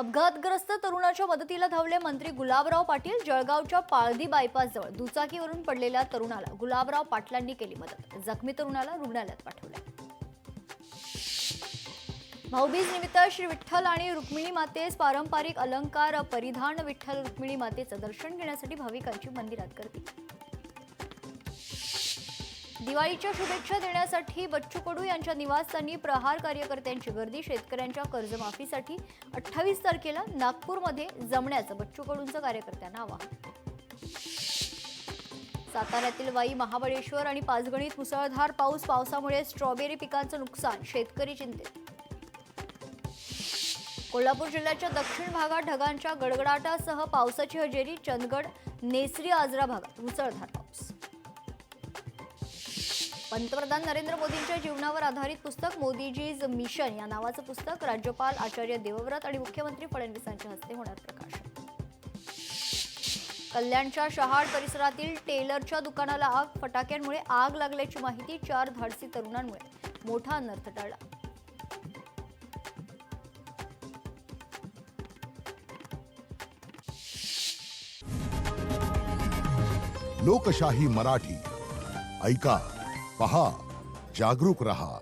अपघातग्रस्त तरुणाच्या मदतीला धावले मंत्री गुलाबराव पाटील। जळगावच्या पाळधी बायपासजवळ दुचाकीवरून पडलेल्या तरुणाला गुलाबराव पाटलांनी केली मदत। जखमी तरुणाला रुग्णालयात पाठवले। भाऊबीज निमित्त श्री विठ्ठल आणि रुक्मिणी मातेस पारंपरिक अलंकार परिधान विठ्ठल रुक्मिणी मातेचं दर्शन घेण्यासाठी भाविकांची मंदिरात गर्दी। दिवाळीच्या शुभेच्छा देण्यासाठी बच्चू कडू यांच्या निवासस्थानी प्रहार कार्यकर्त्यांची गर्दी। शेतकऱ्यांच्या कर्जमाफीसाठी 28 तारखेला नागपूरमध्ये जमण्याचं बच्चू कडूंचं कार्यकर्त्यांना आवाहन। साताऱ्यातील वाई, महाबळेश्वर आणि पाचगणीत मुसळधार पावसामुळे स्ट्रॉबेरी पिकांचं नुकसान, शेतकरी चिंतेत। कोल्हापूर जिल्ह्याच्या दक्षिण भागात ढगांच्या गडगडाटासह पावसाची हजेरी। चंदगड, नेसरी, आजरा भागात मुसळधार पाऊस। पंतप्रधान नरेंद्र मोदींच्या जीवनावर आधारित पुस्तक मोदीजीज मिशन या नावाचं पुस्तक राज्यपाल आचार्य देवव्रत आणि मुख्यमंत्री फडणवीसांच्या हस्ते होणार प्रकाशन। कल्याणच्या शहाड परिसरातील टेलरच्या दुकानाला आग, फटाक्यांमुळे आग लागल्याची माहिती। 4 धाडसी तरुणांमुळे मोठा अनर्थ टळला। लोकशाही मराठी ऐका, पहा, जागरूक रहा।